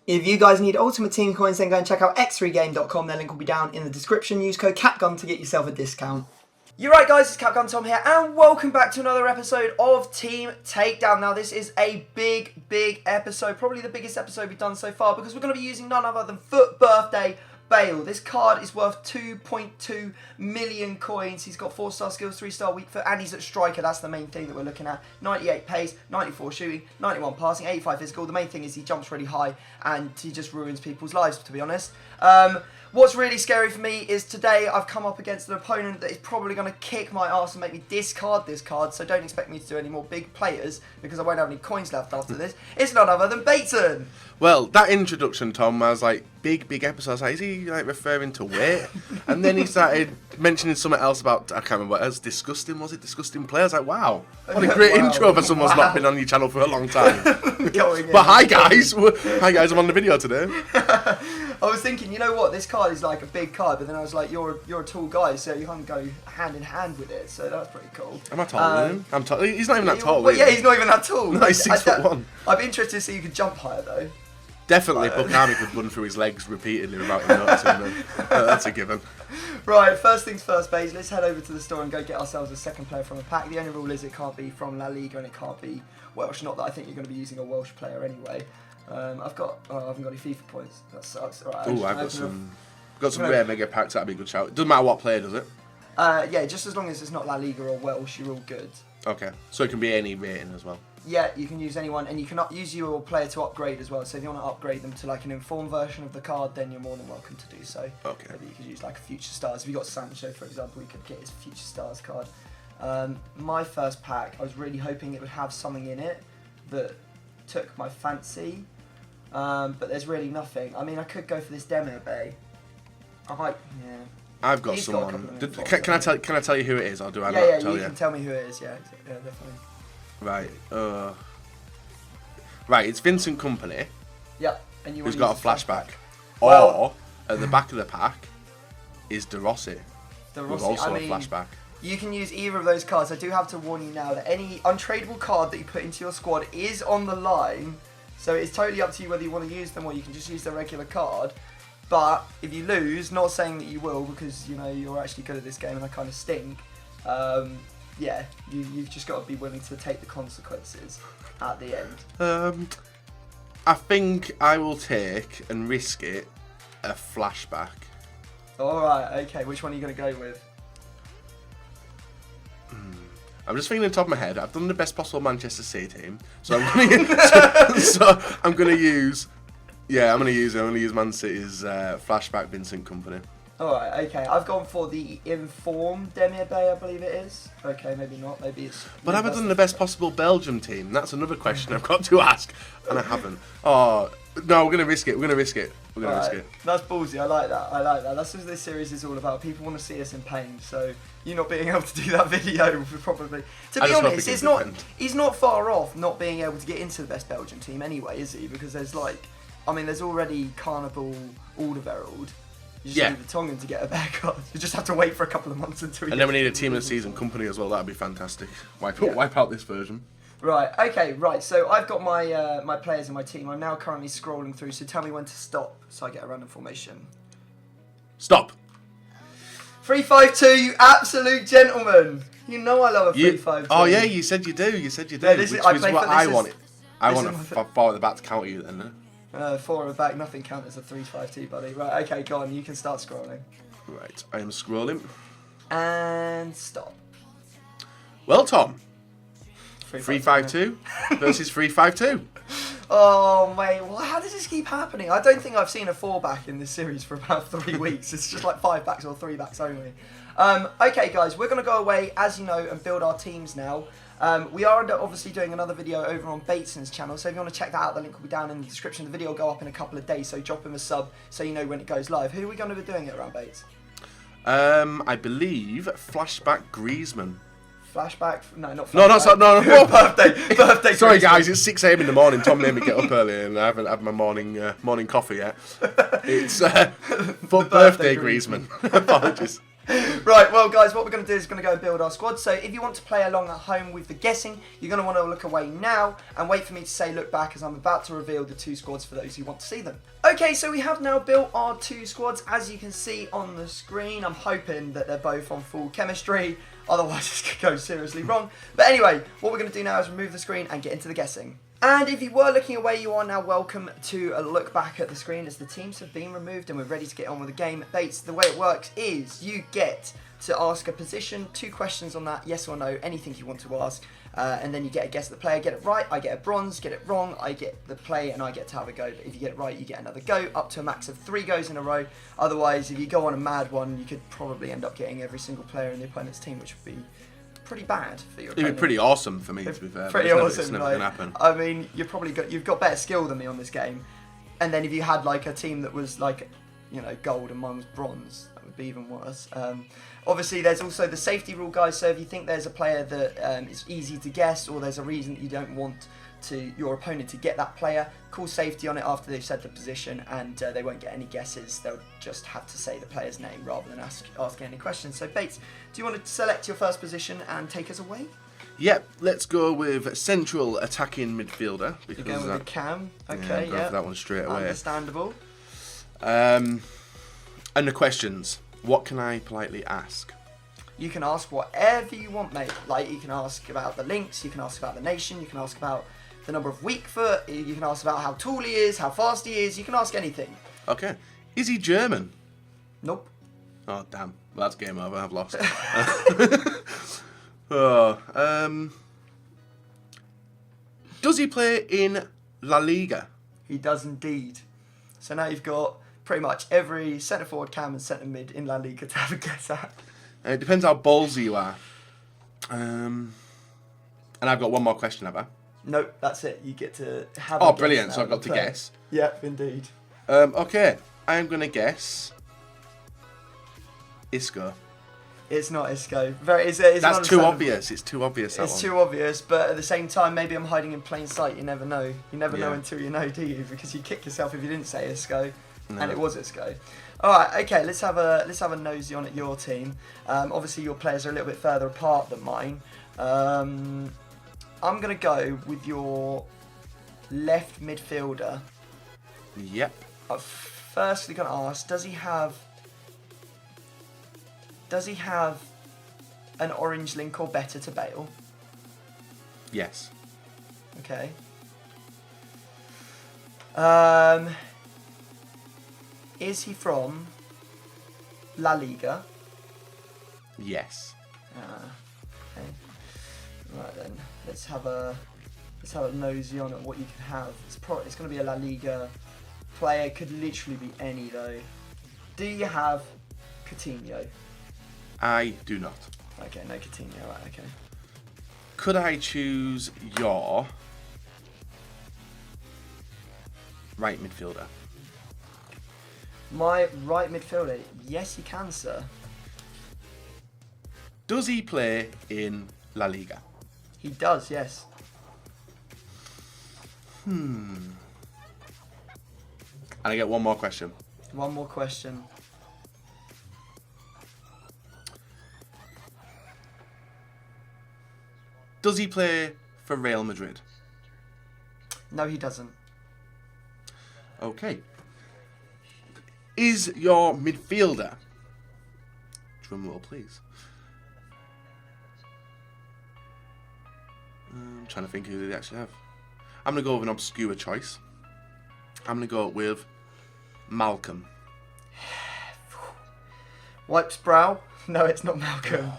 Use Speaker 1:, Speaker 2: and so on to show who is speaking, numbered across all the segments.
Speaker 1: If you guys need Ultimate Team coins, then go and check out x3game.com. Their link will be down in the description. Use code CAPGUN to get yourself a discount. You're right, guys, it's CapGun Tom here, and welcome back to another episode of Team Takedown. Now, this is a big episode, probably the biggest episode we've done so far, because we're going to be using none other than FUT Birthday Bale. This card is worth 2.2 million coins. He's got 4-star skills, 3-star weak foot, and he's at striker. That's the main thing that we're looking at. 98 pace, 94 shooting, 91 passing, 85 physical. The main thing is he jumps really high, and he just ruins people's lives, to be honest. What's really scary for me is today I've come up against an opponent that is probably going to kick my ass and make me discard this card, so don't expect me to do any more big players because I won't have any coins left after this. It's none other than Bateson.
Speaker 2: Well, that introduction, Tom, I was like, big episode. I was like, is he like referring to weight? And then he started mentioning something else about, I can't remember what else, disgusting, was it? Disgusting play? I was like, wow, what a great intro for someone who's not been on your channel for a long time. But hi guys, I'm on the video today.
Speaker 1: I was thinking, you know what, this card is like a big card, but then I was like, you're a tall guy, so you can't go hand in hand with it, so that's pretty cool.
Speaker 2: Am I taller than him? I'm tall. He's not even that tall.
Speaker 1: Well, yeah, he's not even that tall.
Speaker 2: No, he's 6'1".
Speaker 1: I'm interested to see you could jump higher though.
Speaker 2: Definitely, Bukami could run through his legs repeatedly without him noticing them. That's a given.
Speaker 1: Right, first things first, Baze. Let's head over to the store and go get ourselves a second player from a pack. The only rule is it can't be from La Liga and it can't be Welsh. Not that I think you're going to be using a Welsh player anyway. I haven't got any FIFA points. That sucks. Right,
Speaker 2: oh, I've got some rare mega packs. That'd be a good shout. It doesn't matter what player, does it?
Speaker 1: Yeah, just as long as it's not La Liga or Welsh, you're all good.
Speaker 2: Okay, so it can be any rating as well.
Speaker 1: Yeah, you can use anyone, and you can use your player to upgrade as well. So if you want to upgrade them to like an informed version of the card, then you're more than welcome to do so.
Speaker 2: Okay.
Speaker 1: Maybe you could use like a Future Stars. If you got Sancho, for example, you could get his Future Stars card. My first pack, I was really hoping it would have something in it that took my fancy, but there's really nothing. I mean, I could go for this Demir Bay. I might, yeah.
Speaker 2: I've got someone. Can I tell you who it is, or do I not tell you?
Speaker 1: Yeah, you can tell me who it is. Yeah, definitely.
Speaker 2: Right. Right, it's Vincent Kompany.
Speaker 1: Yep. And
Speaker 2: who's got a flashback.
Speaker 1: Well,
Speaker 2: or at the back of the pack is De Rossi.
Speaker 1: With
Speaker 2: also a flashback.
Speaker 1: You can use either of those cards. I do have to warn you now that any untradeable card that you put into your squad is on the line. So it's totally up to you whether you want to use them or you can just use the regular card. But if you lose, not saying that you will because you know you're actually good at this game and I kind of stink. Yeah, you've just got to be willing to take the consequences at the end.
Speaker 2: I think I will take and risk it a flashback.
Speaker 1: Alright, okay. Which one are you going to go with?
Speaker 2: I'm just thinking on the top of my head. I've done the best possible Manchester City team, so I'm going to use. Yeah, I'm going to use Man City's flashback Vincent Kompany.
Speaker 1: Alright, okay. I've gone for the informed Demir Bay, I believe it is. Okay, maybe not. Maybe it's...
Speaker 2: But have I done the best possible Belgium team? That's another question I've got to ask, and I haven't. Oh, no, we're going to risk it. We're going to risk it.
Speaker 1: That's ballsy. I like that. That's what this series is all about. People want to see us in pain, so you not being able to do that video would probably... To be honest, he's not far off not being able to get into the best Belgian team anyway, is he? Because there's like... I mean, there's already Carnival Alderweireld. You just need the Tongan to get a better card. You just have to wait for a couple of months until.
Speaker 2: And then we need a team of the season company as well. That'd be fantastic. Wipe out this version.
Speaker 1: Right. Okay. Right. So I've got my my players in my team. I'm now currently scrolling through. So tell me when to stop, so I get a random formation.
Speaker 2: Stop.
Speaker 1: 3-5-2. You absolute gentleman. You know I love a 3-5-2.
Speaker 2: Oh yeah, you said you do. You said you do.
Speaker 1: Yeah,
Speaker 2: which is what I wanted. I want a 4 at the back to counter you then.
Speaker 1: 4 at the back, nothing counts as a 3-5-2, buddy. Right, okay, go on, you can start scrolling.
Speaker 2: Right, I am scrolling.
Speaker 1: And stop.
Speaker 2: Well, Tom, 3-5-2 versus 3-5-2.
Speaker 1: Oh, mate, how does this keep happening? I don't think I've seen a 4-back in this series for about 3 weeks. It's just like 5-backs or 3-backs only. Okay, guys, we're going to go away, as you know, and build our teams now. We are obviously doing another video over on Bateson's channel, so if you want to check that out, the link will be down in the description. The video will go up in a couple of days, so drop him a sub so you know when it goes live. Who are we going to be doing it around, Bates?
Speaker 2: I believe Flashback Griezmann.
Speaker 1: Flashback? No, not flashback.
Speaker 2: No.
Speaker 1: Birthday.
Speaker 2: Sorry, guys, it's 6 AM in the morning. Tom made me get up early and I haven't had my morning coffee yet. It's for birthday Griezmann. Apologies.
Speaker 1: Right, well, guys, what we're going to do is going to go and build our squad. So if you want to play along at home with the guessing, you're going to want to look away now and wait for me to say look back, as I'm about to reveal the 2 squads for those who want to see them. Okay, so we have now built our 2 squads, as you can see on the screen. I'm hoping that they're both on full chemistry, otherwise this could go seriously wrong. But anyway, what we're going to do now is remove the screen and get into the guessing. And if you were looking away, you are now welcome to look back at the screen as the teams have been removed and we're ready to get on with the game. Bates, the way it works is you get to ask a position, 2 questions on that, yes or no, anything you want to ask, and then you get a guess at the player. Get it right, I get a bronze. Get it wrong, I get the play and I get to have a go. But if you get it right, you get another go, up to a max of 3 goes in a row. Otherwise, if you go on a mad one, you could probably end up getting every single player in the opponent's team, which would be pretty bad for your opponent.
Speaker 2: It'd be pretty awesome for me, to be fair.
Speaker 1: Pretty
Speaker 2: awesome.
Speaker 1: awesome.
Speaker 2: It's never
Speaker 1: like,
Speaker 2: gonna happen.
Speaker 1: I mean, you've got better skill than me on this game. And then if you had like a team that was like, you know, gold and mine was bronze, that would be even worse. Obviously, there's also the safety rule, guys. So if you think there's a player that is easy to guess, or there's a reason that you don't want your opponent to get that player, call safety on it after they've said the position, and they won't get any guesses. They'll just have to say the player's name rather than asking any questions. So Bates, do you want to select your first position and take us away?
Speaker 2: Yep, let's go with central attacking midfielder.
Speaker 1: You're going with the Cam. Okay,
Speaker 2: yeah. Go for that one straight away.
Speaker 1: Understandable.
Speaker 2: And the questions. What can I politely ask?
Speaker 1: You can ask whatever you want, mate. Like, you can ask about the links, you can ask about the nation, you can ask about the number of weak foot, you can ask about how tall he is, how fast he is, you can ask anything.
Speaker 2: Okay. Is he German?
Speaker 1: Nope.
Speaker 2: Oh, damn. Well, that's game over. I've lost. Does he play in La Liga?
Speaker 1: He does indeed. So now you've got pretty much every centre forward, Cam, and centre mid in La Liga to have a guess at.
Speaker 2: It depends how ballsy you are. And I've got one more question, have I?
Speaker 1: Nope, that's it. You get to have
Speaker 2: Oh,
Speaker 1: a guess
Speaker 2: brilliant.
Speaker 1: now
Speaker 2: So I've got
Speaker 1: of
Speaker 2: to
Speaker 1: the player.
Speaker 2: guess.
Speaker 1: Yep, indeed.
Speaker 2: Okay. I'm going to guess Isco.
Speaker 1: It's not Isco. It's
Speaker 2: That's too obvious. It's too obvious, that
Speaker 1: It's
Speaker 2: one.
Speaker 1: too obvious, but at the same time, maybe I'm hiding in plain sight. You never know. You never know
Speaker 2: Yeah.
Speaker 1: until you know, do you? Because you kick yourself if you didn't say Isco,
Speaker 2: No.
Speaker 1: and it was Isco. All right, okay. Let's have a nosy on at your team. Obviously, your players are a little bit further apart than mine. I'm gonna go with your left midfielder.
Speaker 2: Yep.
Speaker 1: I'm firstly gonna ask, does he have an orange link or better to Bale?
Speaker 2: Yes.
Speaker 1: Okay. Is he from La Liga?
Speaker 2: Yes.
Speaker 1: Okay. Right then, let's have a nosy on at what you can have. It's going to be a La Liga player. Could literally be any though. Do you have Coutinho?
Speaker 2: I do not.
Speaker 1: Okay, no Coutinho. Right. Okay.
Speaker 2: Could I choose your right midfielder?
Speaker 1: My right midfielder. Yes, you can, sir.
Speaker 2: Does he play in La Liga?
Speaker 1: He does. Yes.
Speaker 2: And I get one more question.
Speaker 1: One more question.
Speaker 2: Does he play for Real Madrid?
Speaker 1: No, he doesn't.
Speaker 2: Okay. Is your midfielder? Drum roll, please. I'm trying to think who they actually have. I'm going to go with an obscure choice. I'm going to go with Malcolm.
Speaker 1: Wipes brow. No, it's not Malcolm.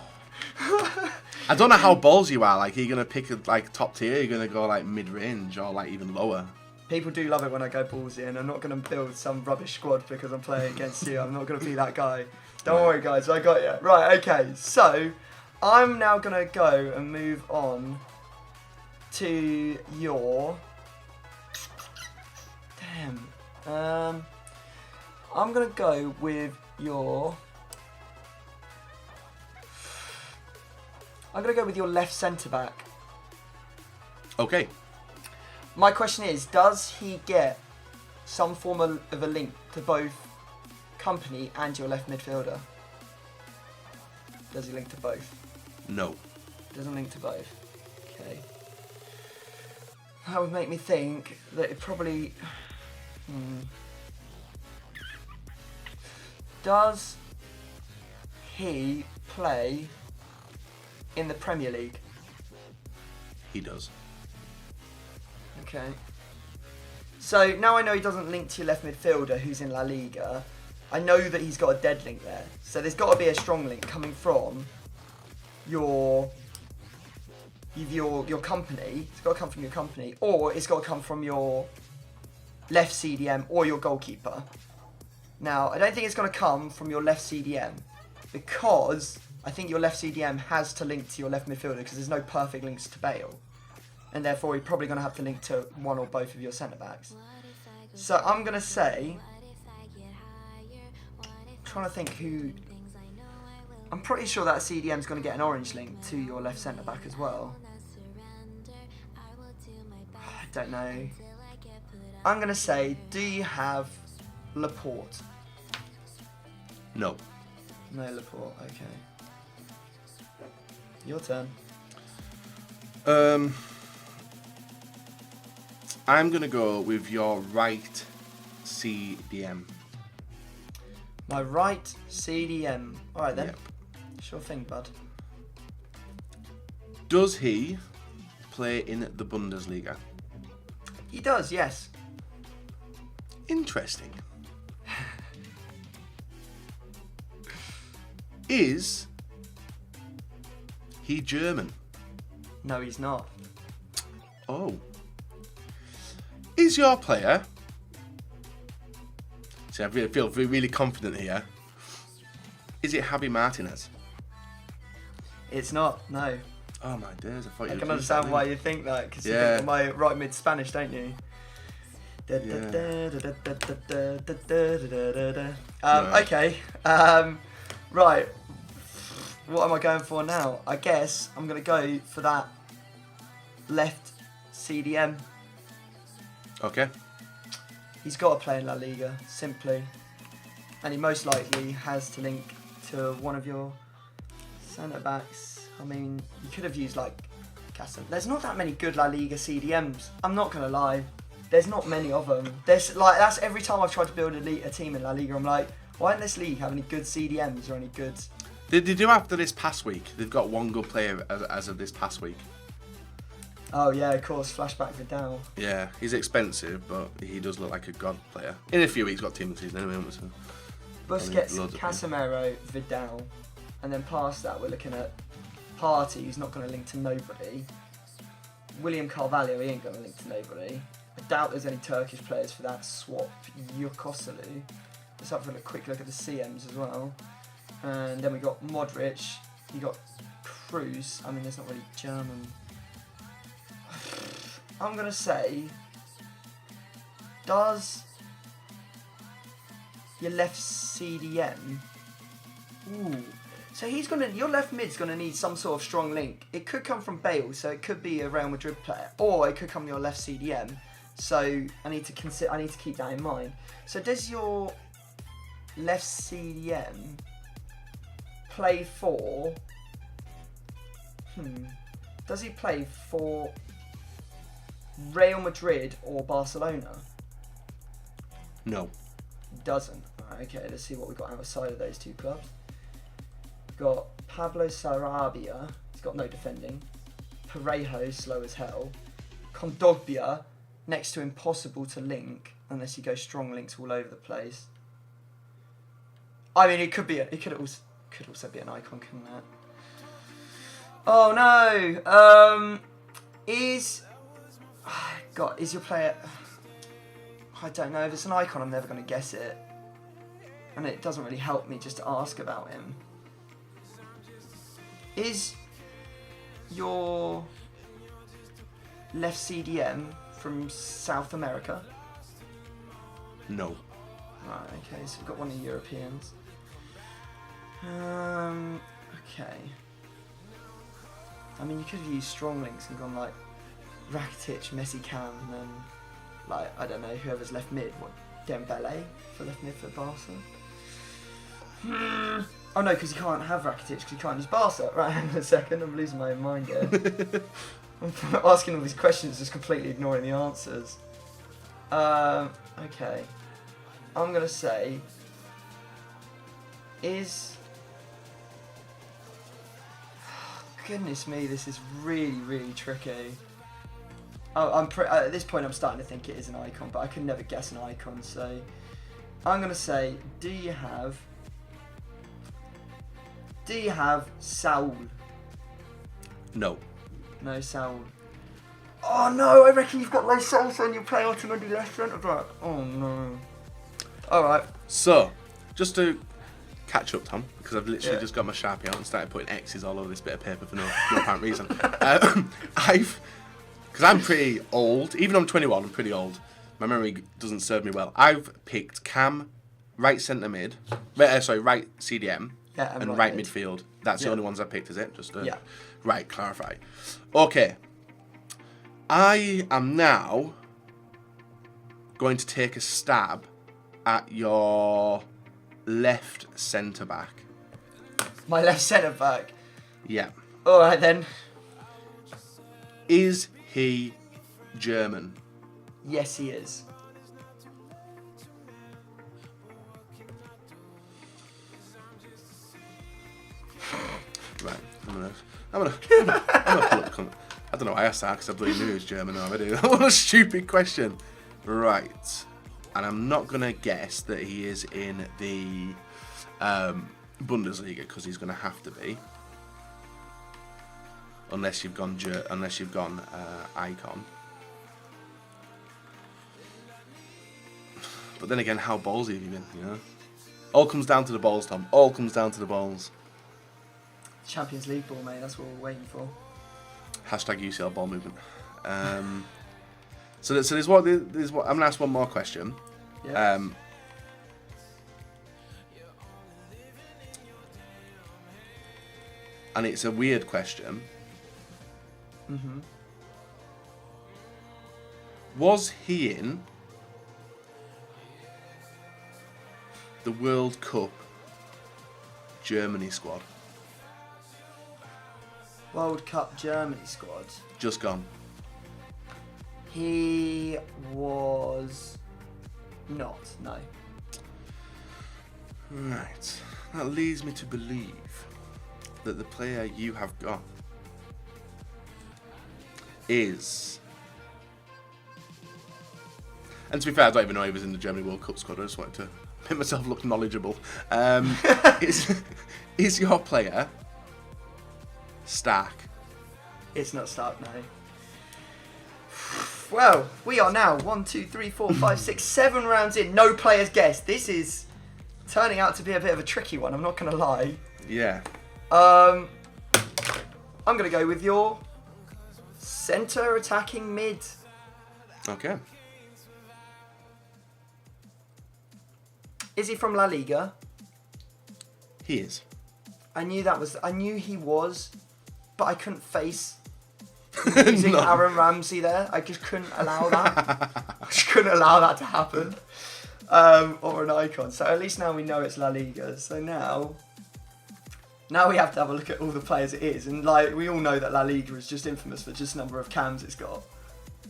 Speaker 2: I don't know how balls you are. Like, are you going to pick a top tier? Are you going to go mid-range or even lower?
Speaker 1: People do love it when I go ballsy, and I'm not going to build some rubbish squad because I'm playing against you. I'm not going to be that guy. Don't worry, guys. I got you. Right, okay. So, I'm now going to go and move on to your... Damn. I'm going to go with your... I'm going to go with your left centre-back.
Speaker 2: Okay.
Speaker 1: My question is, does he get some form of a link to both company and your left midfielder? does he link to both?
Speaker 2: No.
Speaker 1: Doesn't link to both. Okay. That would make me think that it probably... Does he play in the Premier League?
Speaker 2: He does.
Speaker 1: Okay. So now I know he doesn't link to your left midfielder who's in La Liga. I know that he's got a dead link there. So there's got to be a strong link coming from your company. It's got to come from your company, or it's got to come from your left CDM or your goalkeeper. Now, I don't think it's going to come from your left CDM because I think your left CDM has to link to your left midfielder because there's no perfect links to Bale. And therefore, you're probably going to have to link to one or both of your centre-backs. So I'm going to say... I'm trying to think who... I'm pretty sure that CDM is going to get an orange link to your left centre-back as well. I don't know. I'm going to say, do you have Laporte?
Speaker 2: No.
Speaker 1: No Laporte, okay. Your turn.
Speaker 2: I'm going to go with your right CDM.
Speaker 1: My right CDM. Alright then.
Speaker 2: Yep.
Speaker 1: Sure thing, bud.
Speaker 2: Does he play in the Bundesliga?
Speaker 1: He does, yes.
Speaker 2: Interesting. Is he German?
Speaker 1: No, he's not.
Speaker 2: Oh. Is your player... See, I feel really confident here. Is it Javi Martinez?
Speaker 1: It's not, no.
Speaker 2: Oh my days, I thought you
Speaker 1: I
Speaker 2: were
Speaker 1: can
Speaker 2: too
Speaker 1: understand
Speaker 2: silly.
Speaker 1: why you think that, because
Speaker 2: Yeah.
Speaker 1: you think my right mid Spanish, don't you? Okay. Right. What am I going for now? I guess I'm going to go for that left CDM.
Speaker 2: Okay.
Speaker 1: He's got to play in La Liga, simply. And he most likely has to link to one of your centre-backs. I mean, you could have used, like, Castle. There's not that many good La Liga CDMs. I'm not going to lie. There's not many of them. There's, like, that's every time I've tried to build a team in La Liga, I'm like, why doesn't this league have any good CDMs or any good...
Speaker 2: They do after this past week. They've got one good player as of this past week.
Speaker 1: Oh, yeah, of course. Flashback Vidal.
Speaker 2: Yeah, he's expensive, but he does look like a god player. In a few weeks, he's got team season anyway, so...
Speaker 1: Busquets, Casemiro, Vidal. And then past that, we're looking at Partey, who's not going to link to nobody. William Carvalho, he ain't going to link to nobody. I doubt there's any Turkish players for that swap. Yukoselu. Let's have a quick look at the CMs as well. And then we got Modric. You got Cruz. I mean, there's not really German. I'm going to say, does your left CDM... Ooh. So he's gonna. Your left mid's gonna need some sort of strong link. It could come from Bale, so it could be a Real Madrid player, or it could come from your left CDM. So I need to consider. I need to keep that in mind. So does your left CDM play for? Does he play for Real Madrid or Barcelona?
Speaker 2: No.
Speaker 1: He doesn't. Right, okay, let's see what we've got outside of those two clubs. Got Pablo Sarabia, he's got no defending. Parejo, slow as hell. Kondogbia, next to impossible to link unless you go strong links all over the place. I mean, it could also be an icon, couldn't it? Oh no! Is your player? I don't know. If it's an icon, I'm never going to guess it, and it doesn't really help me just to ask about him. Is your left CDM from South America?
Speaker 2: No.
Speaker 1: Right, okay, so we've got one of the Europeans. Okay. I mean, you could have used strong links and gone like Rakitic, Messi, Cam, and then, like, I don't know, whoever's left mid, what, Dembele for left mid for Barca? Oh no, because you can't have Rakitic because you can't use Barca. Right, hang on a second, I'm losing my own mind here. I'm asking all these questions, just completely ignoring the answers. Okay. I'm going to say... Goodness me, this is really, really tricky. Oh, at this point I'm starting to think it is an icon, but I could never guess an icon, so... I'm going to say, do you have Saul?
Speaker 2: No.
Speaker 1: No Saul. Oh no, I reckon you've got low Salsa and you play ultimately left centre back. Oh no. Alright.
Speaker 2: So, just to catch up, Tom, because I've literally just got my Sharpie out and started putting X's all over this bit of paper for no apparent reason. Because I'm pretty old, even though I'm 21, I'm pretty old. My memory doesn't serve me well. I've picked Cam, right centre mid, right CDM, and right midfield. That's the only ones I picked, is it? Just to clarify. Okay. I am now going to take a stab at your left centre back.
Speaker 1: My left centre back?
Speaker 2: Yeah.
Speaker 1: Alright then.
Speaker 2: Is he German?
Speaker 1: Yes, he is.
Speaker 2: Right, I'm gonna pull up. I don't know why I asked that because I bloody knew he was German already. What a stupid question. Right, and I'm not gonna guess that he is in the Bundesliga because he's gonna have to be, unless you've gone icon. But then again, how ballsy have you been? You know, all comes down to the balls, Tom. All comes down to the balls.
Speaker 1: Champions League ball, mate. That's what we're waiting for.
Speaker 2: Hashtag UCL ball movement. So there's what I'm gonna ask one more question.
Speaker 1: Yeah.
Speaker 2: And it's a weird question.
Speaker 1: Mhm.
Speaker 2: Was he in the World Cup Germany squad?
Speaker 1: World Cup Germany squad.
Speaker 2: Just gone.
Speaker 1: He was not, no.
Speaker 2: Right. That leads me to believe that the player you have got is... And to be fair, I don't even know he was in the Germany World Cup squad. I just wanted to make myself look knowledgeable. Is your player Stark?
Speaker 1: It's not Stark, no. Well, we are now 1, 2, 3, 4, 5, 6, 7 rounds in. No players guessed. This is turning out to be a bit of a tricky one. I'm not going to lie.
Speaker 2: Yeah.
Speaker 1: I'm going to go with your centre attacking mid.
Speaker 2: Okay.
Speaker 1: Is he from La Liga?
Speaker 2: He is.
Speaker 1: I knew he was, but I couldn't face using Aaron Ramsey there. I just couldn't allow that. I just couldn't allow that to happen. Or an icon. So at least now we know it's La Liga. So now we have to have a look at all the players it is. And like we all know that La Liga is just infamous for just number of cams it's got.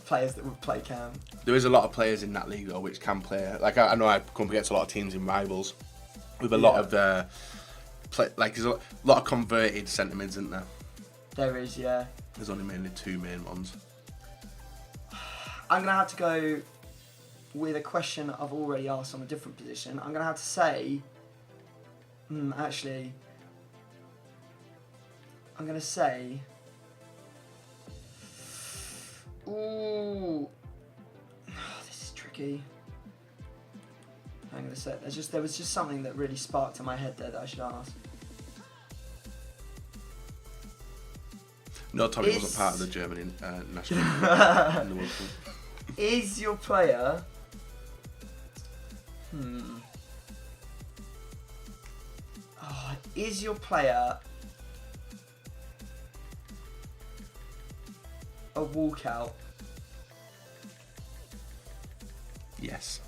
Speaker 1: Players that would play cam.
Speaker 2: There is a lot of players in that league though which can play. Like I know I come against a lot of teams in rivals with a lot of there's a lot of converted centre mids, isn't there?
Speaker 1: There is, yeah.
Speaker 2: There's only mainly two main ones.
Speaker 1: I'm gonna have to go with a question I've already asked on a different position. I'm gonna have to say, actually, I'm gonna say, ooh, this is tricky. I'm gonna say there was just something that really sparked in my head there that I should ask.
Speaker 2: No, Tommy wasn't part of the German national team in the World Cup.
Speaker 1: Is your player? Is your player a walkout?
Speaker 2: Yes.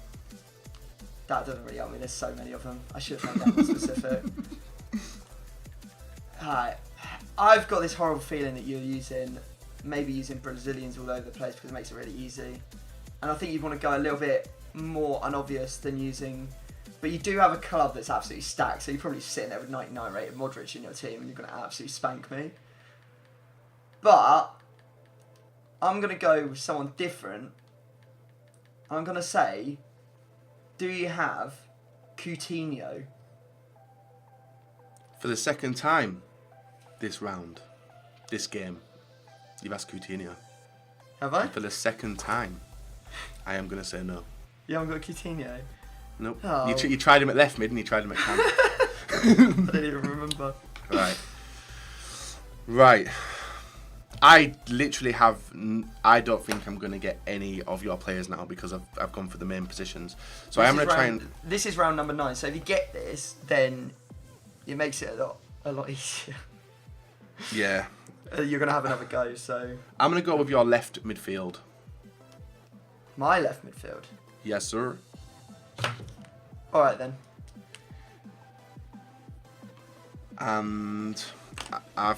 Speaker 1: That doesn't really help me. There's so many of them. I should have made that more specific. I've got this horrible feeling that you're maybe using Brazilians all over the place because it makes it really easy. And I think you'd want to go a little bit more unobvious than using... But you do have a club that's absolutely stacked, so you're probably sitting there with 99 rated Modric in your team and you're going to absolutely spank me. But I'm going to go with someone different. I'm going to say, do you have Coutinho?
Speaker 2: For the second time this game, you've asked Coutinho.
Speaker 1: Have I?
Speaker 2: And for the second time, I am going to say no.
Speaker 1: You haven't got Coutinho?
Speaker 2: Nope.
Speaker 1: Oh.
Speaker 2: You tried him at left mid and you tried him at cam.
Speaker 1: I didn't even remember.
Speaker 2: Right. I literally have... I don't think I'm going to get any of your players now because I've gone for the main positions. So I am going to try and...
Speaker 1: This is round number 9, so if you get this, then it makes it a lot easier.
Speaker 2: Yeah.
Speaker 1: You're going to have another go, so...
Speaker 2: I'm going to go with your left midfield.
Speaker 1: My left midfield?
Speaker 2: Yes, sir.
Speaker 1: Alright then.
Speaker 2: And I'm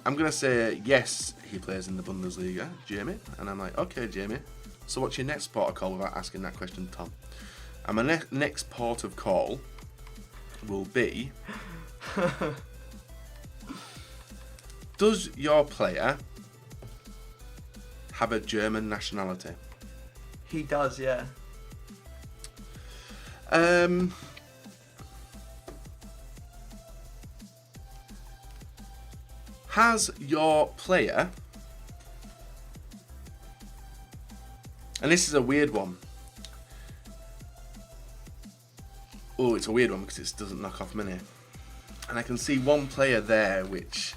Speaker 2: going to say, yes, he plays in the Bundesliga, Jamie. And I'm like, okay, Jamie. So what's your next port of call without asking that question, Tom? And my next port of call will be... Does your player have a German nationality?
Speaker 1: He does, yeah.
Speaker 2: Has your player, and this is a weird one. Oh, it's a weird one because it doesn't knock off many. And I can see one player there which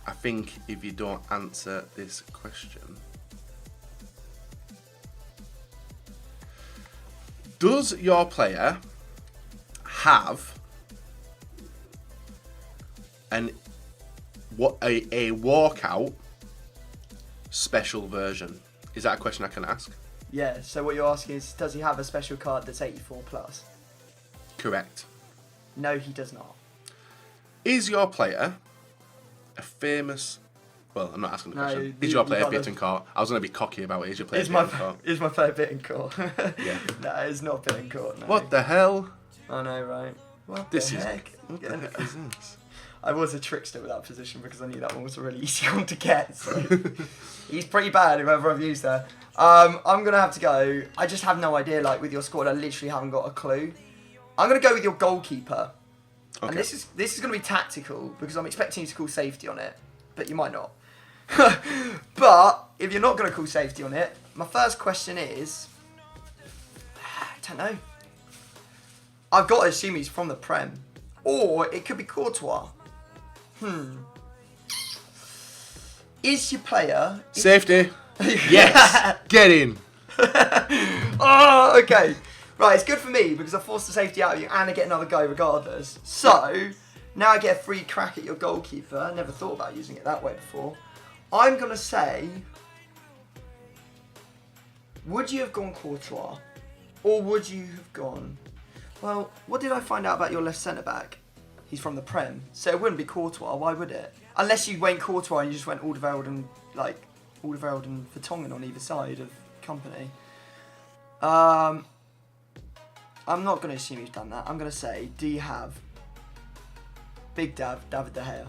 Speaker 2: I think if you don't answer this question. Does your player have a walkout special version? Is that a question I can ask?
Speaker 1: Yeah, so what you're asking is, does he have a special card that's 84 plus?
Speaker 2: Correct.
Speaker 1: No, he does not.
Speaker 2: Is your player a famous... Well, I'm not asking the question.
Speaker 1: No,
Speaker 2: Is your player Bittencourt? I was going to be cocky about it. Is your player Bittencourt?
Speaker 1: Is my player Bittencourt?
Speaker 2: Yeah.
Speaker 1: No, it's not Bittencourt, no.
Speaker 2: What the hell?
Speaker 1: I know, right? What
Speaker 2: This
Speaker 1: the
Speaker 2: is...
Speaker 1: heck?
Speaker 2: What the heck is this?
Speaker 1: I was a trickster with that position because I knew that one was a really easy one to get. So he's pretty bad, whoever I've used there. I'm going to have to go... I just have no idea, like, with your squad. I literally haven't got a clue. I'm going to go with your goalkeeper. Okay. And this is going to be tactical because I'm expecting you to call safety on it, but you might not. But if you're not going to call safety on it, my first question is... I don't know. I've got to assume he's from the Prem. Or it could be Courtois. Is your player...
Speaker 2: Safety. Yes. Get in.
Speaker 1: Oh, okay. Right, it's good for me because I forced the safety out of you and I get another go regardless. So, now I get a free crack at your goalkeeper. I never thought about using it that way before. I'm going to say... Would you have gone Courtois? Or would you have gone... Well, what did I find out about your left centre-back? He's from the Prem, so it wouldn't be Courtois, why would it? Unless you went Courtois and you just went Alderweireld and Vertonghen on either side of Company. I'm not going to assume you've done that. I'm going to say, do you have Big David De Gea?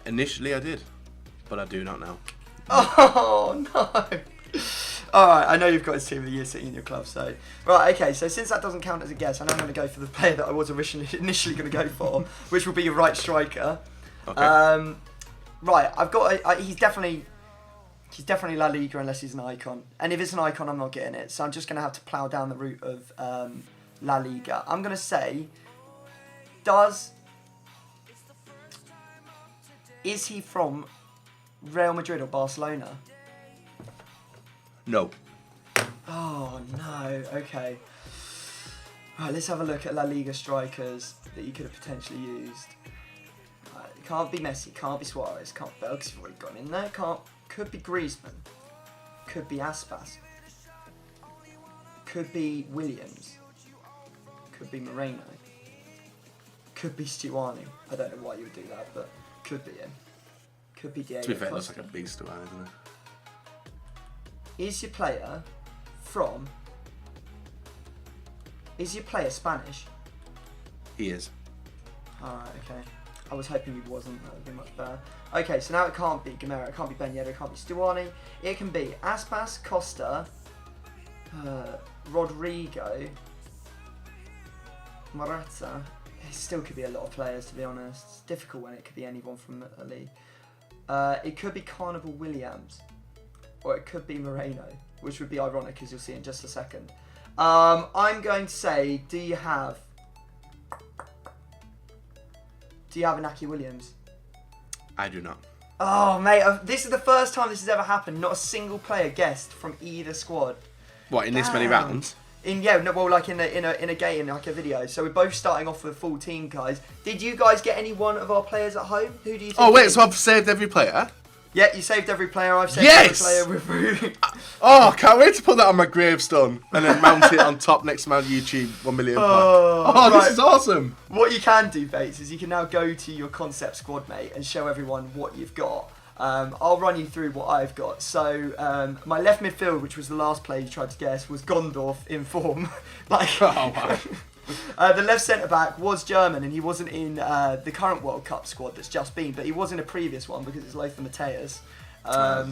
Speaker 2: Initially I did, but I do not now.
Speaker 1: Oh, no. Alright, I know you've got his team of the year sitting in your club, so... Right, okay, so since that doesn't count as a guess, I know I'm going to go for the player that I was initially going to go for, which will be your right striker.
Speaker 2: Okay.
Speaker 1: Right, I've got... he's definitely La Liga unless he's an icon. And if it's an icon, I'm not getting it. So I'm just going to have to plough down the route of La Liga. I'm going to say... Is he from Real Madrid or Barcelona?
Speaker 2: No.
Speaker 1: Oh, no. Okay. Right, let's have a look at La Liga strikers that you could have potentially used. Right, it can't be Messi, can't be Suarez, can't be Bale because you've already gone in there. Could be Griezmann. Could be Aspas. Could be Williams. Could be Moreno. Could be Stuani. I don't know why you would do that, but could be him. Could be Diego
Speaker 2: To be fair, it looks
Speaker 1: Costa.
Speaker 2: like a beast to eye, doesn't it?
Speaker 1: Is your player from... Is your player Spanish?
Speaker 2: He is.
Speaker 1: Alright, okay. I was hoping he wasn't. That would be much better. Okay, so now it can't be Gamera, it can't be Ben Yedder, it can't be Stuani. It can be Aspas, Costa, Rodrigo, Morata. It still could be a lot of players, to be honest. It's difficult when it could be anyone from the league. It could be Carnival Williams, or it could be Moreno, which would be ironic, as you'll see in just a second. I'm going to say, do you have Inaki Williams?
Speaker 2: I do not.
Speaker 1: Oh, mate, this is the first time this has ever happened. Not a single player guessed from either squad.
Speaker 2: What, in this many
Speaker 1: Damn.
Speaker 2: rounds?
Speaker 1: Like in a game, like a video. So we're both starting off with a full team, guys. Did you guys get any one of our players at home? Who do you think?
Speaker 2: Oh, wait, so I've saved every player?
Speaker 1: Yeah, you saved every player. I've saved
Speaker 2: Yes!
Speaker 1: every player with
Speaker 2: Oh, can't wait to put that on my gravestone and then mount it on top next to my YouTube 1 million plaque.
Speaker 1: Oh,
Speaker 2: This
Speaker 1: right.
Speaker 2: is awesome.
Speaker 1: What you can do, Bates, is you can now go to your concept squad, mate, and show everyone what you've got. I'll run you through what I've got. So, my left midfield, which was the last player you tried to guess, was Gondorf in form.
Speaker 2: Oh, wow.
Speaker 1: The left centre-back was German, and he wasn't in the current World Cup squad that's just been, but he was in a previous one because it's Lothar Matthäus.
Speaker 2: Yeah.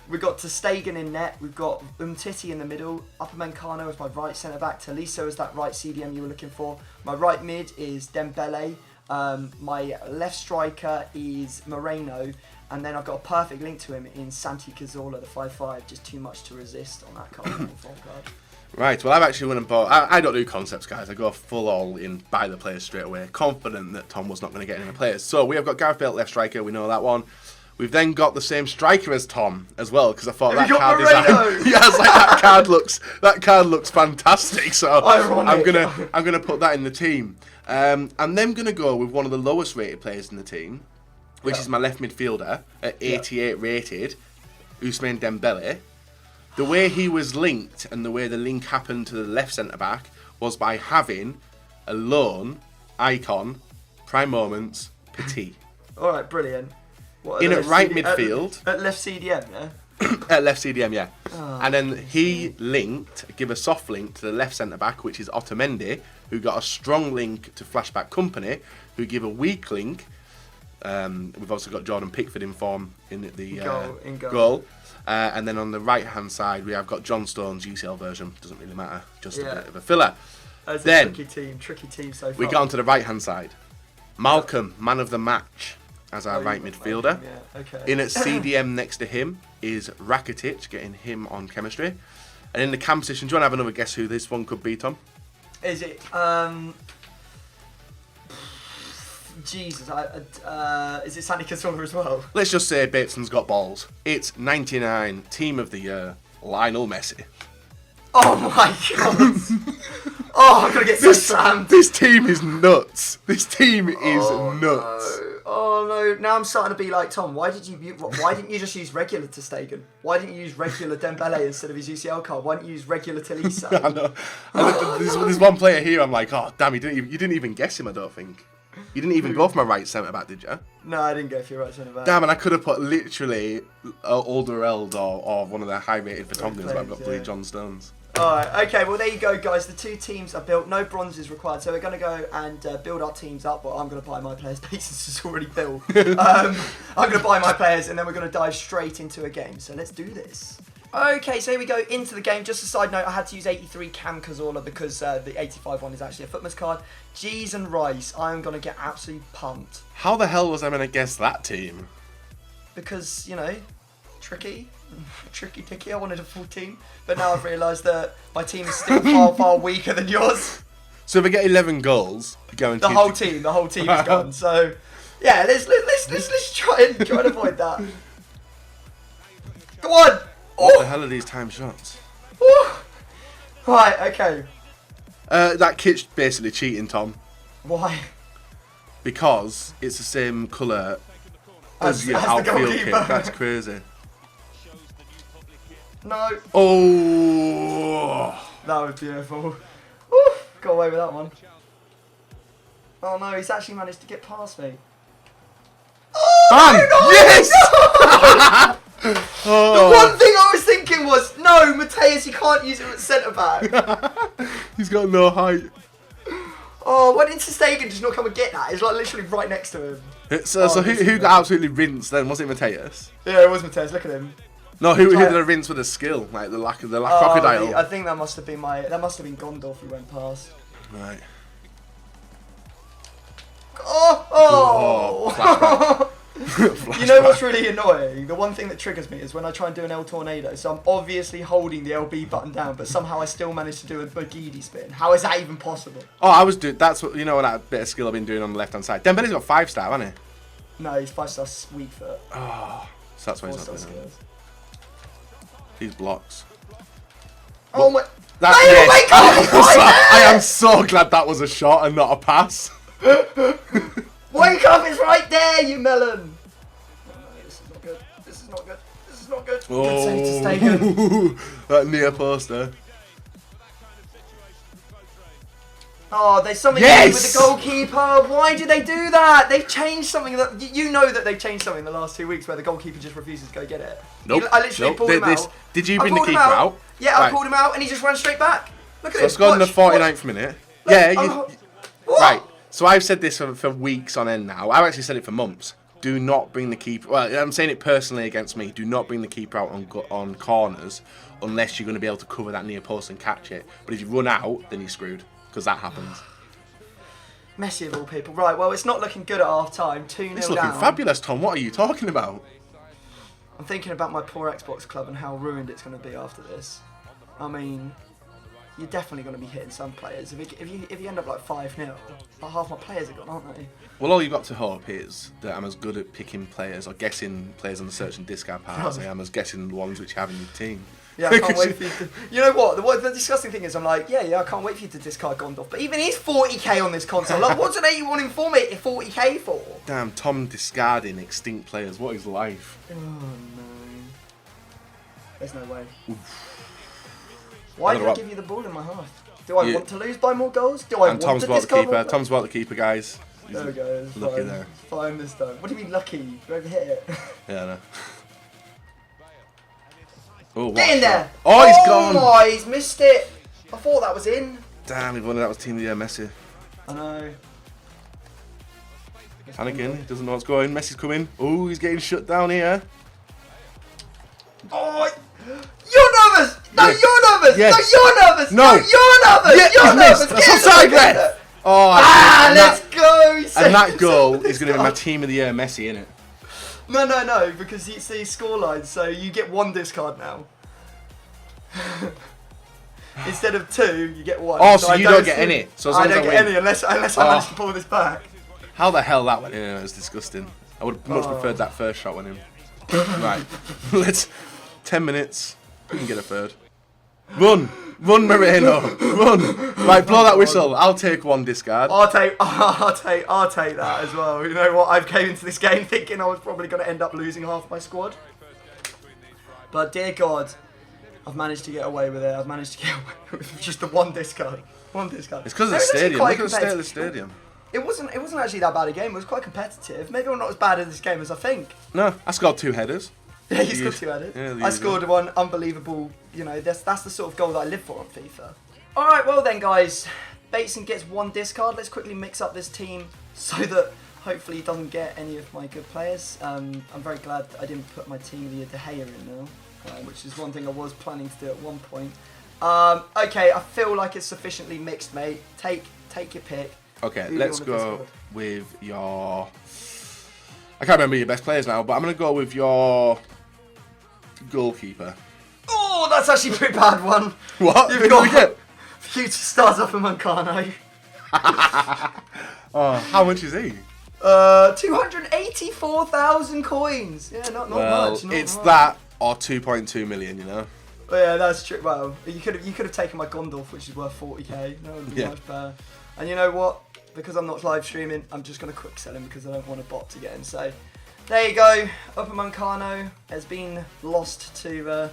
Speaker 1: We've got Ter Stegen in net, we've got Umtiti in the middle, Upamecano as my right centre-back, Tolisso as that right CDM you were looking for. My right mid is Dembele, my left striker is Moreno, and then I've got a perfect link to him in Santi Cazorla, the 5'5", just too much to resist on that card. Form card.
Speaker 2: Right, well, I've actually went and bought... I don't do concepts, guys. I go full all in, buy the players straight away, confident that Tom was not going to get any of the players. So we have got Gareth Bale, left striker, we know that one. We've then got the same striker as Tom as well, because I thought
Speaker 1: Have
Speaker 2: that
Speaker 1: you got
Speaker 2: card design...
Speaker 1: Moreno?
Speaker 2: Yeah, I was like, that card looks fantastic, so
Speaker 1: Ironic.
Speaker 2: I'm gonna put that in the team. I'm then going to go with one of the lowest rated players in the team, which is my left midfielder, at 88 rated, Ousmane Dembele. The way he was linked and the way the link happened to the left centre-back was by having a loan icon, Prime Moments, Petit.
Speaker 1: Alright, brilliant. What,
Speaker 2: In at right midfield.
Speaker 1: At left CDM, yeah?
Speaker 2: At left CDM, yeah.
Speaker 1: Oh,
Speaker 2: And then he give a soft link to the left centre-back, which is Otamendi, who got a strong link to Flashback Company, who give a weak link. We've also got Jordan Pickford in form in the goal. And then on the right-hand side, we have got John Stone's UCL version. Doesn't really matter, just a bit of a filler.
Speaker 1: That's
Speaker 2: then,
Speaker 1: a tricky team so far.
Speaker 2: we got onto the right-hand side. Malcolm, man of the match, as our right midfielder.
Speaker 1: Yeah, okay.
Speaker 2: In at CDM next to him is Rakitic, getting him on chemistry. And in the cam position, do you want to have another guess who this one could be, Tom?
Speaker 1: Is it, Jesus, is it Santi Cazorla as well?
Speaker 2: Let's just say Bateson's got balls. It's 99, team of the year, Lionel Messi.
Speaker 1: Oh my god! Oh, I'm gonna get so slammed.
Speaker 2: This team is nuts. This team is nuts.
Speaker 1: No. Oh no! Now I'm starting to be like Tom. Why didn't you just use regular Ter Stegen? Why didn't you use regular Dembele instead of his UCL card? Why didn't you use regular Tolisso?
Speaker 2: I know. There's one player here. I'm like, oh damn, you didn't even guess him. I don't think. You didn't even go for my right centre back, did you?
Speaker 1: No, I didn't go for your right centre back.
Speaker 2: Damn, and I could have put literally Alderweireld or one of the high rated Vertongans, but I've got bloody John Stones.
Speaker 1: Alright, okay, well there you go guys, the two teams are built, no bronzes required, so we're going to go and build our teams up. Well, I'm going to buy my players, basis is already built. I'm going to buy my players and then we're going to dive straight into a game, so let's do this. Okay, so here we go into the game. Just a side note, I had to use 83 Cam Cazorla because the 85 one is actually a footman's card. G's and Rice, I'm going to get absolutely pumped.
Speaker 2: How the hell was I going to guess that team?
Speaker 1: Because, you know, tricky. Tricky. I wanted a full team, but now I've realised that my team is still far weaker than yours.
Speaker 2: So if we get 11 goals, guaranteed.
Speaker 1: The whole team is gone. So yeah, let's try and avoid that. Go on.
Speaker 2: What the hell are these time shots?
Speaker 1: Oh. Right. Okay.
Speaker 2: That kit's basically cheating, Tom.
Speaker 1: Why?
Speaker 2: Because it's the same colour as your
Speaker 1: the
Speaker 2: outfield kit.
Speaker 1: goalkeeper.
Speaker 2: That's crazy.
Speaker 1: No.
Speaker 2: Oh.
Speaker 1: That was beautiful. Woo, got away with that one. Oh no, he's actually managed to get past me.
Speaker 2: Bam! Yes!
Speaker 1: The one thing I was thinking was, no, Mateus, you can't use him at centre back.
Speaker 2: He's got no height.
Speaker 1: Oh, why didn't Stegen just not come and get that? It's like literally right next to him.
Speaker 2: So who got absolutely rinsed then? Was it Mateus?
Speaker 1: Yeah, it was Mateus. Look at him.
Speaker 2: No, who did the rinse with a skill? Like the lack crocodile.
Speaker 1: I think that must have been Gondorf who went past.
Speaker 2: Right.
Speaker 1: Oh!
Speaker 2: Flashback.
Speaker 1: You know what's really annoying? The one thing that triggers me is when I try and do an El Tornado. So I'm obviously holding the LB button down, but somehow I still manage to do a Bagidi spin. How is that even possible?
Speaker 2: Oh, I was doing. That's what that bit of skill I've been doing on the left hand side. Dembele's got 5-star, hasn't he?
Speaker 1: No, he's 5-star weak foot.
Speaker 2: Oh, so that's why he's not doing
Speaker 1: skills.
Speaker 2: These blocks.
Speaker 1: Oh my!
Speaker 2: That's
Speaker 1: Bale,
Speaker 2: it.
Speaker 1: wake up!
Speaker 2: I am so glad that was a shot and not a pass.
Speaker 1: Wake up! It's right there, you melon. Oh, no, this is not good. This is not good. This is not good. Good save to Stegen.
Speaker 2: That near poster.
Speaker 1: Oh, there's something
Speaker 2: Yes!
Speaker 1: with the goalkeeper. Why do they do that? They've changed something that you know that they've changed something in the last 2 weeks where the goalkeeper just refuses to go get it.
Speaker 2: Nope.
Speaker 1: I literally pulled him out.
Speaker 2: Did you
Speaker 1: I
Speaker 2: bring the
Speaker 1: pulled him
Speaker 2: keeper out?
Speaker 1: Yeah, I
Speaker 2: Right.
Speaker 1: pulled him out and he just ran straight back. Look at
Speaker 2: So
Speaker 1: it.
Speaker 2: it's gone in the 49th minute. Yeah,
Speaker 1: What?
Speaker 2: right. So I've said this for weeks on end now. I've actually said it for months. Do not bring the keeper. Well, I'm saying it personally against me. Do not bring the keeper out on corners unless you're going to be able to cover that near post and catch it. But if you run out, then you're screwed because that happens.
Speaker 1: Messi of all people. Right, well, it's not looking good at half time. 2-0 down.
Speaker 2: It's looking fabulous, Tom. What are you talking about?
Speaker 1: I'm thinking about my poor Xbox club and how ruined it's going to be after this. I mean, you're definitely going to be hitting some players. If you end up like 5-0, like half my players are gone, aren't they?
Speaker 2: Well, all you've got to hope is that I'm as good at picking players or guessing players on the search and discard part as I am as guessing the ones which you have in your team.
Speaker 1: Yeah, I can't wait for you to... You know what? The disgusting thing is I'm like, yeah, I can't wait for you to discard Gondorf. But even he's 40k on this console. Like, what do they want him for, mate? 40k for?
Speaker 2: Damn, Tom discarding extinct players. What is life?
Speaker 1: Oh, no. There's no way. Why did I give you the ball in my half? Do I want to lose by more goals? Do I want
Speaker 2: Tom's
Speaker 1: to
Speaker 2: about the
Speaker 1: discard
Speaker 2: keeper.
Speaker 1: more
Speaker 2: Tom's about the keeper, guys.
Speaker 1: There we go. It's
Speaker 2: Lucky
Speaker 1: fine.
Speaker 2: there.
Speaker 1: Fine this time. What do you mean lucky? You overhit it.
Speaker 2: Yeah, I know. Oh,
Speaker 1: Get in there!
Speaker 2: Oh, he's gone!
Speaker 1: Oh, he's missed it. I thought that was in.
Speaker 2: Damn, if only that was Team of the Year Messi.
Speaker 1: I know.
Speaker 2: Panicking, he doesn't know what's going. Messi's coming. Oh, he's getting shut down here.
Speaker 1: Oh, you're nervous! No,
Speaker 2: Yes.
Speaker 1: you're nervous!
Speaker 2: Yes.
Speaker 1: No, you're nervous!
Speaker 2: No.
Speaker 1: You're nervous!
Speaker 2: Yeah,
Speaker 1: You're
Speaker 2: he's
Speaker 1: nervous!
Speaker 2: missed.
Speaker 1: Get
Speaker 2: That's
Speaker 1: in
Speaker 2: offside,
Speaker 1: there,
Speaker 2: ref. Oh,
Speaker 1: let's go!
Speaker 2: And that goal is going to be my Team of the Year Messi, innit?
Speaker 1: No, because it's the scoreline, so you get one discard now. Instead of 2, you get 1.
Speaker 2: Oh, so you don't get any. So as long
Speaker 1: I
Speaker 2: as
Speaker 1: don't
Speaker 2: I
Speaker 1: get
Speaker 2: win.
Speaker 1: any unless I manage to pull this back.
Speaker 2: How the hell that went in? It was disgusting. I would have much preferred that first shot went in. Right, let's 10 minutes. We can get a third. Run, Moreno, run! Right, blow that whistle. I'll take one discard.
Speaker 1: I'll take that as well. You know what? I came into this game thinking I was probably going to end up losing half my squad, but dear God, I've managed to get away with it. I've managed to get away with just the one discard.
Speaker 2: It's because of the stadium. Look at the state of the stadium.
Speaker 1: It wasn't actually that bad a game. It was quite competitive. Maybe I'm not as bad at this game as I think.
Speaker 2: No, I scored 2 headers.
Speaker 1: Yeah, you scored 2 headers.
Speaker 2: Yeah,
Speaker 1: I scored one unbelievable. You know, that's the sort of goal that I live for on FIFA. All right, well then, guys, Bateson gets 1 discard. Let's quickly mix up this team so that hopefully he doesn't get any of my good players. I'm very glad that I didn't put my team of the year De Gea in now, which is one thing I was planning to do at one point. Okay, I feel like it's sufficiently mixed, mate. Take your pick.
Speaker 2: Okay,
Speaker 1: Who do you
Speaker 2: let's
Speaker 1: want to
Speaker 2: go
Speaker 1: discard?
Speaker 2: with your... I can't remember your best players now, but I'm going to go with your goalkeeper.
Speaker 1: Oh, that's actually a pretty bad one.
Speaker 2: What?
Speaker 1: You've
Speaker 2: Who did we
Speaker 1: got
Speaker 2: get?
Speaker 1: Future stars up in Mancano.
Speaker 2: Oh, how much is he?
Speaker 1: 284,000 coins. Yeah, not much. Not
Speaker 2: it's
Speaker 1: much.
Speaker 2: that or 2.2 million, you know?
Speaker 1: Oh, yeah, that's true. Well, you could have taken my Gondorf, which is worth 40k. That would have been much better. And you know what? Because I'm not live streaming, I'm just going to quick sell him because I don't want a bot to get in. So there you go. Upamancano has been lost to a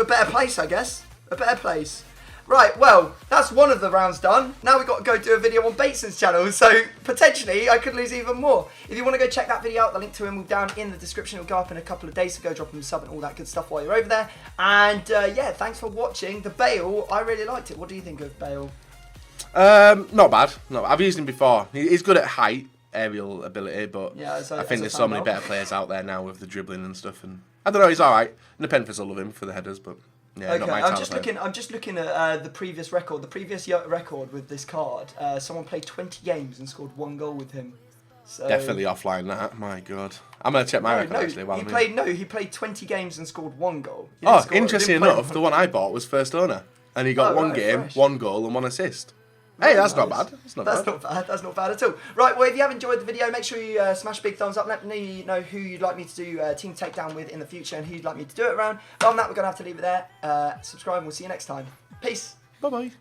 Speaker 1: better place, I guess. A better place. Right, well, that's one of the rounds done. Now we've got to go do a video on Bateson's channel, so potentially I could lose even more. If you want to go check that video out, the link to him will be down in the description. It'll go up in a couple of days, so go drop him a sub and all that good stuff while you're over there. And yeah, thanks for watching. The Bale, I really liked it. What do you think of Bale?
Speaker 2: Not bad. No, I've used him before. He's good at height, aerial ability, but
Speaker 1: yeah,
Speaker 2: I think there's so many better players out there now with the dribbling and stuff. And I don't know, he's all right. And the Penfers will love him for the headers, but yeah,
Speaker 1: okay,
Speaker 2: not my
Speaker 1: I'm just looking at the previous record. The previous record with this card, someone played 20 games and scored 1 goal with him. So
Speaker 2: definitely offline that. My God, I'm gonna check my record actually.
Speaker 1: He played 20 games and scored 1 goal.
Speaker 2: Interesting enough, the one I bought was first owner, and he got 1 game, fresh. 1 goal, and 1 assist. Hey, that's nice. Not bad. That's not bad.
Speaker 1: That's not bad at all. Right, well, if you have enjoyed the video, make sure you smash a big thumbs up. Let me know who you'd like me to do Team Takedown with in the future and who you'd like me to do it around. But on that, we're going to have to leave it there. Subscribe and we'll see you next time. Peace.
Speaker 2: Bye-bye.